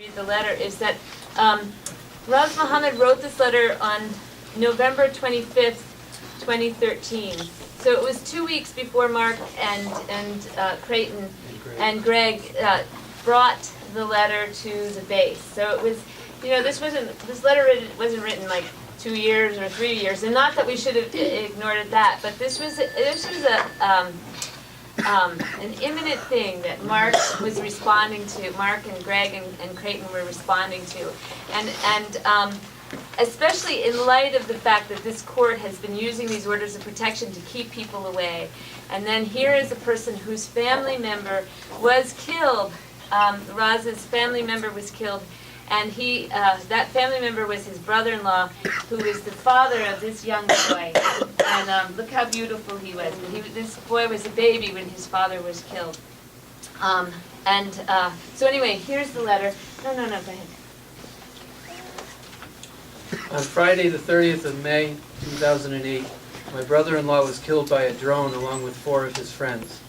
Read the letter is that Raz Mohammad wrote this letter on November 25th, 2013. So it was 2 weeks before Mark and Creighton and Greg brought the letter to the base. So it was, this letter wasn't written like 2 years or 3 years, and not that we should have ignored that, but this was an imminent thing that Mark was responding to. Mark and Greg and Creighton were responding to, and especially in light of the fact that this court has been using these orders of protection to keep people away. And then here is a person whose family member was killed. Raz's family member was killed, and that family member was his brother-in-law, who is the father of this young boy. And look how beautiful he was. This boy was a baby when his father was killed. So anyway, here's the letter. No, go ahead. On Friday, the 30th of May, 2008, my brother-in-law was killed by a drone along with 4 of his friends.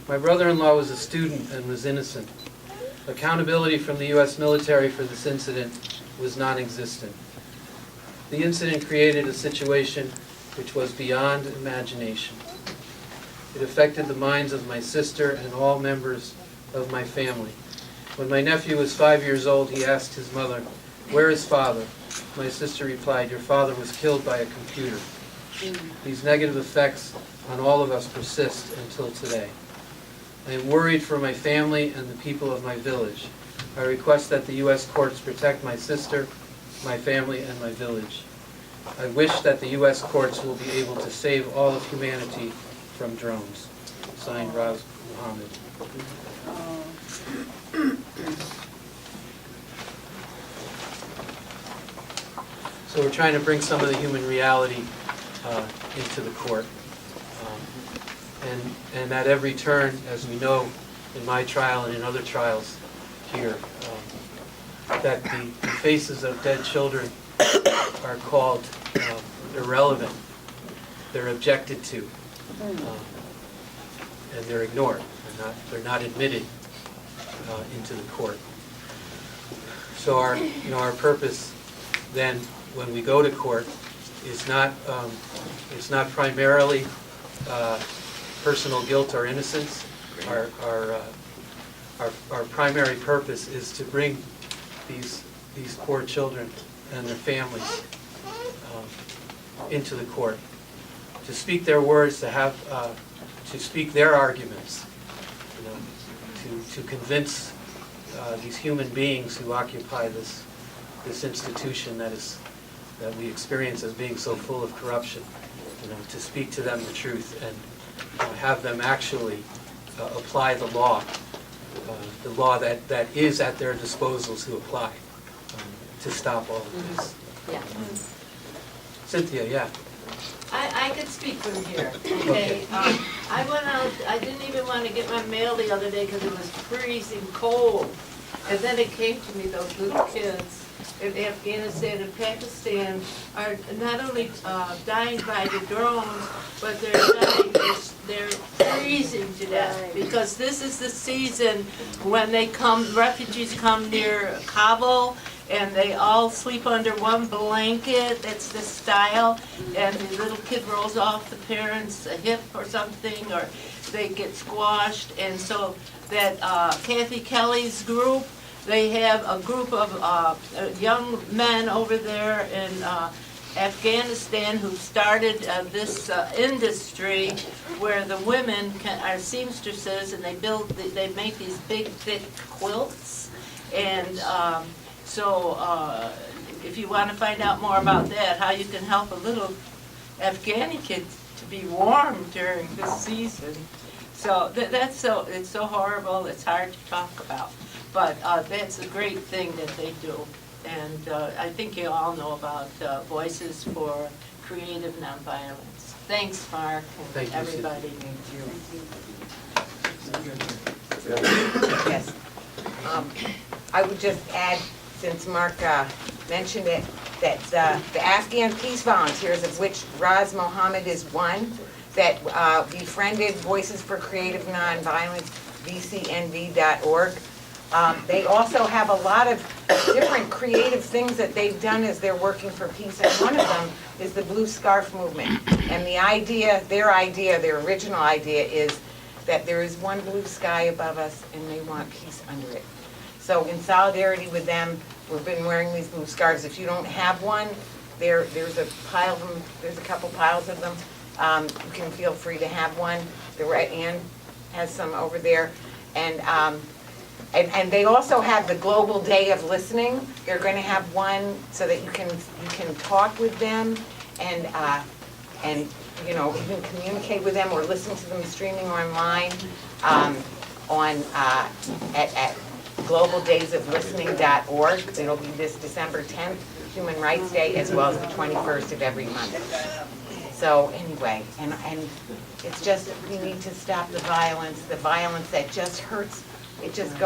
My brother-in-law was a student and was innocent. Accountability from the U.S. military for this incident was non-existent. The incident created a situation which was beyond imagination. It affected the minds of my sister and all members of my family. When my nephew was 5 years old, he asked his mother, "Where is father?" My sister replied, "Your father was killed by a computer." These negative effects on all of us persist until today. I am worried for my family and the people of my village. I request that the U.S. courts protect my sister, my family, and my village. I wish that the U.S. courts will be able to save all of humanity from drones. Signed, Raz Mohammad. So we're trying to bring some of the human reality into the court. And at every turn, as we know in my trial and in other trials here, that the faces of dead children are called irrelevant. They're objected to, and they're ignored. They're not admitted into the court. So our purpose then, when we go to court, is not primarily personal guilt or innocence. Our primary purpose is to bring these poor children and their families into the court, to speak their words, to speak their arguments, to convince these human beings who occupy this institution that we experience as being so full of corruption, to speak to them the truth and have them actually apply the law that is at their disposal to apply to stop all of this. Yeah. Cynthia, yeah. I could speak from here. Okay. I went out. I didn't even want to get my mail the other day because it was freezing cold. And then it came to me, those little kids in Afghanistan and Pakistan are not only dying by the drones, but they're freezing to death, because this is the season when refugees come near Kabul, and they all sleep under one blanket. That's the style, and the little kid rolls off the parent's hip or something, or they get squashed. And so that Kathy Kelly's group, they have a group of young men over there in Afghanistan who started this industry where the women are seamstresses, and they make these big thick quilts. And so if you want to find out more about that, how you can help a little Afghani kid to be warm during this season. So it's so horrible, it's hard to talk about. But that's a great thing that they do. And I think you all know about Voices for Creative Nonviolence. Thanks, Mark, and Thank you, everybody. Yes. I would just add, since Mark mentioned it, that the Afghan peace volunteers, of which Raz Mohammad is one, that befriended Voices for Creative Nonviolence, VCNV.org, They also have a lot of different creative things that they've done as they're working for peace, and one of them is the Blue Scarf Movement. And the idea, their original idea is that there is one blue sky above us and they want peace under it. So in solidarity with them, we've been wearing these blue scarves. If you don't have one, there's a pile of them, there's a couple piles of them. You can feel free to have one. Ann has some over there. And they also have the Global Day of Listening. They're going to have one so that you can talk with them and even communicate with them or listen to them streaming online at globaldaysoflistening.org. It'll be this December 10th, Human Rights Day, as well as the 21st of every month. So anyway, and it's just, we need to stop the violence that just hurts. It just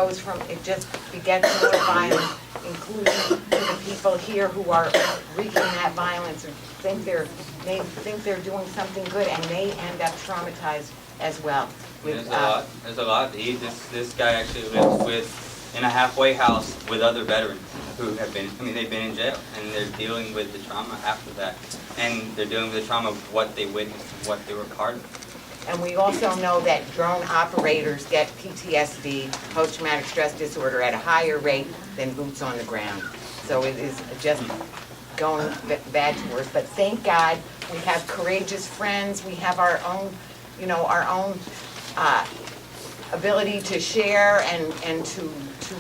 begets more violence, including the people here who are wreaking that violence or think they're doing something good, and they end up traumatized as well. There's a lot. This guy actually lives in a halfway house with other veterans who have been, they've been in jail, and they're dealing with the trauma after that. And they're dealing with the trauma of what they witnessed and what they were part of. And we also know that drone operators get PTSD, post-traumatic stress disorder, at a higher rate than boots on the ground. So it is just going bad to worse. But thank God we have courageous friends. We have our own, ability to share and to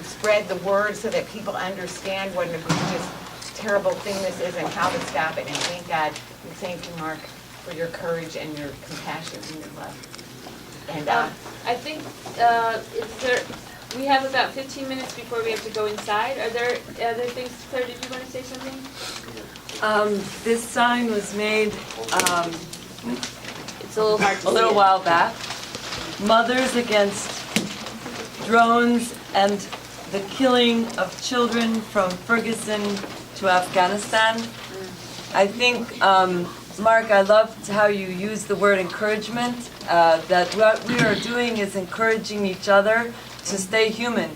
spread the word so that people understand what an egregious, terrible thing this is and how to stop it. And thank God, we thank you, Mark, for your courage and your compassion and your love. And I think we have about 15 minutes before we have to go inside. Are there other things? Claire, did you want to say something? This sign was made It's a little hard to a little see while back. Mothers Against Drones and the Killing of Children from Ferguson to Afghanistan. I think, Mark, I loved how you used the word encouragement, that what we are doing is encouraging each other to stay human,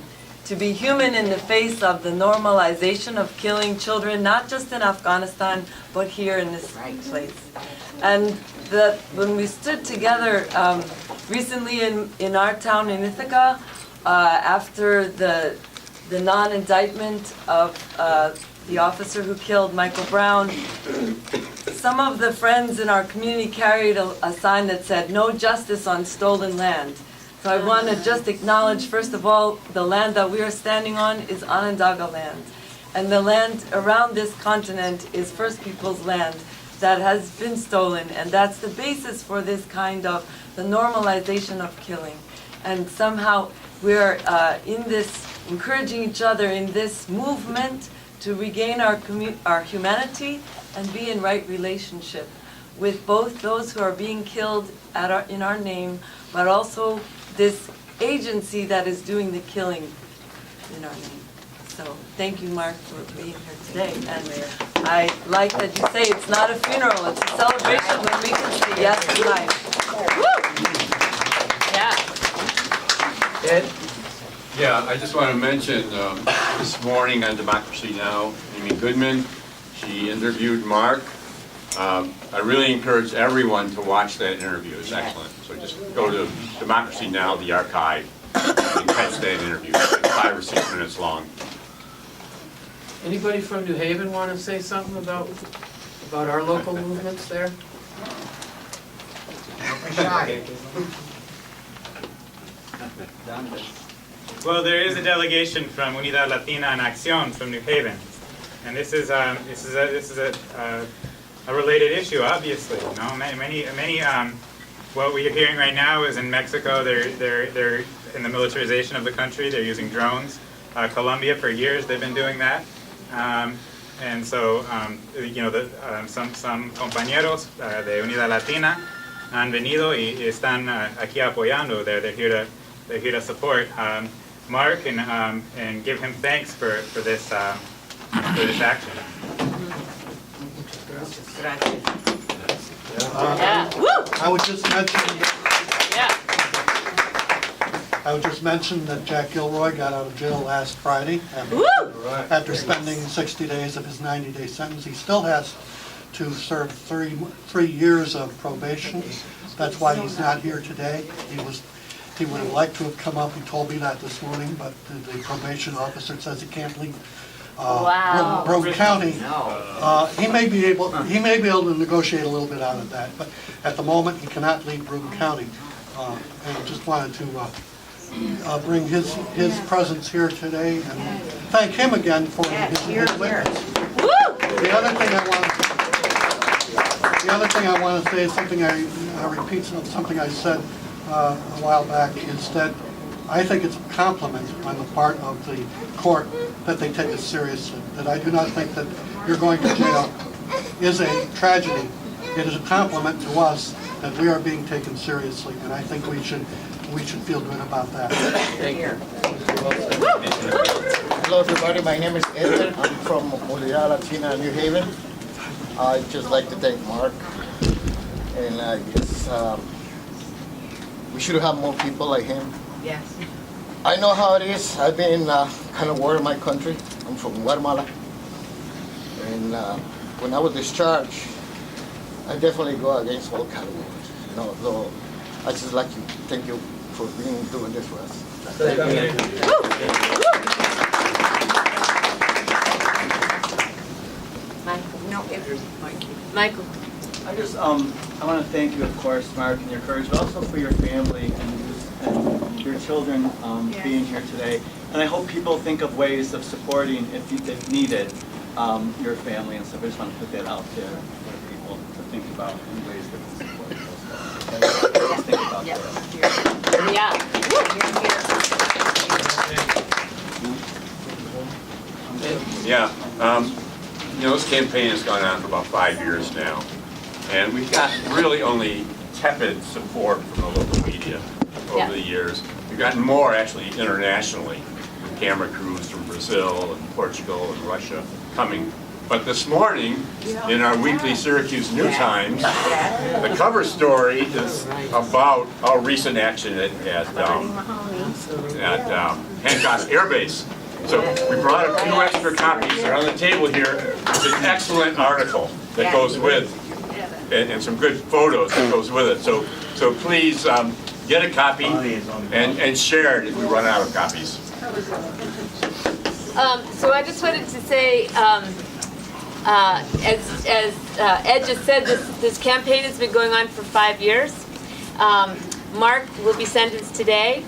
to be human in the face of the normalization of killing children, not just in Afghanistan, but here in this place. And when we stood together recently in our town in Ithaca, after the non-indictment of the officer who killed Michael Brown, some of the friends in our community carried a sign that said, "No justice on stolen land." So I want to just acknowledge, first of all, the land that we are standing on is Onondaga land. And the land around this continent is First Peoples land that has been stolen. And that's the basis for this kind of the normalization of killing. And somehow we're in this, encouraging each other in this movement to regain our humanity and be in right relationship with both those who are being killed in our name, but also this agency that is doing the killing in our name. So thank you, Mark, for being here today. And I like that you say it's not a funeral, it's a celebration when we can say yes to life. Woo! Yeah. Ed? Yeah, I just want to mention this morning on Democracy Now!, Amy Goodman, she interviewed Mark. I really encourage everyone to watch that interview. It's excellent. So just go to Democracy Now!, the archive, and catch that interview. It's like 5 or 6 minutes long. Anybody from New Haven want to say something about our local movements there? Well, there is a delegation from Unidad Latina en Acción from New Haven, and this is a related issue. Obviously, you know, many. What we are hearing right now is in Mexico. They're in the militarization of the country. They're using drones. Colombia, for years, they've been doing that. And so, you know, some compañeros de Unidad Latina han venido y están aquí apoyando. They're here to support Mark and give him thanks for this action. Yeah. Woo! I would just mention, Yeah. I would just mention that Jack Gilroy got out of jail last Friday after spending 60 days of his 90-day sentence. He still has to serve 3 years of probation. That's why he's not here today. He would have liked to have come up. He told me that this morning, but the probation officer says he can't leave Broome County. He may be able to negotiate a little bit out of that, but at the moment he cannot leave Broome County. And I just wanted to bring his presence here today and thank him again for his witness. The other thing I want to say is something I repeat something I said a while back, is that I think it's a compliment on the part of the court that they take us seriously. That I do not think that you're going to jail is a tragedy. It is a compliment to us that we are being taken seriously, and I think we should feel good about that. Thank you. Hello everybody, my name is Edwin. I'm from Molina Latina, New Haven. I'd just like to thank Mark, and I guess we should have more people like him. Yes. I know how it is. I've been kind of war in my country. I'm from Guatemala, and when I was discharged, I definitely go against all kind of wars. So I just like to thank you for doing this for us. Michael. I just, I want to thank you, of course, Mark, and your courage, but also for your family and your children being here today. And I hope people think of ways of supporting, if needed, your family and stuff. I just want to put that out there for people to think about in ways that can support those guys. Just think about that. Yeah, you know, this campaign has gone on for about 5 years now, and we've got really only tepid support from the local media over the years. We've gotten more actually internationally, with camera crews from Brazil and Portugal and Russia coming. But this morning, in our weekly Syracuse New Times, the cover story is about our recent action at Hancock Air Base. So we brought a few extra copies. They're on the table here. It's an excellent article that goes with, and some good photos that goes with it. So please get a copy and share it if we run out of copies. So I just wanted to say, as Ed just said, this campaign has been going on for 5 years. Mark will be sentenced today.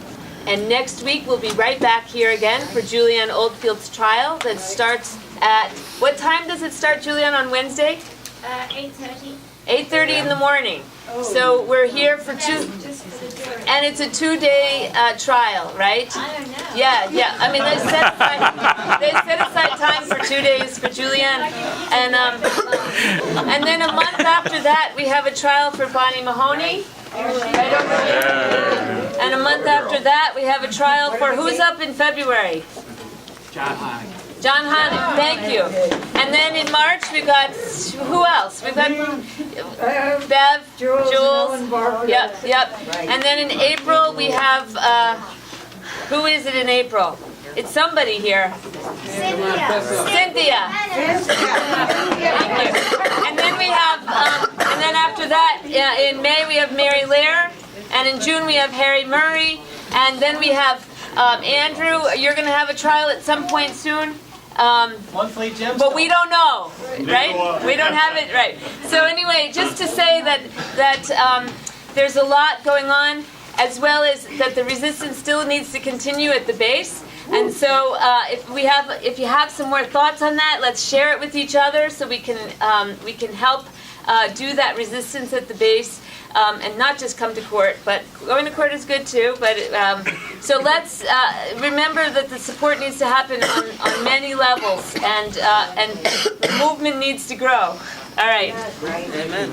And next week, we'll be right back here again for Julianne Oldfield's trial that starts at, what time does it start, Julianne, on Wednesday? 8:30. 8:30 in the morning. So we're here for and it's a 2-day trial, right? I don't know. Yeah. I mean, they set aside time for 2 days for Julianne. And then a month after that, we have a trial for Bonnie Mahoney. Right over here. And a month after that, we have a trial for, who's up in February? John Hahn. John Hahn, thank you. And then in March, we got, who else? We've got Bev, Jules. Yep. And then in April, we have, who is it in April? It's somebody here. Cynthia. Thank you. And then we have, and then after that, in May we have Mary Lair, and in June we have Harry Murray, and then we have Andrew. You're going to have a trial at some point soon. Monthly Jim. But we don't know, right? We don't have it right. So anyway, just to say that there's a lot going on, as well as that the resistance still needs to continue at the base. And so if you have some more thoughts on that, let's share it with each other so we can help do that resistance at the base, and not just come to court, but going to court is good too. But so let's remember that the support needs to happen on many levels, and the movement needs to grow. All right. Amen.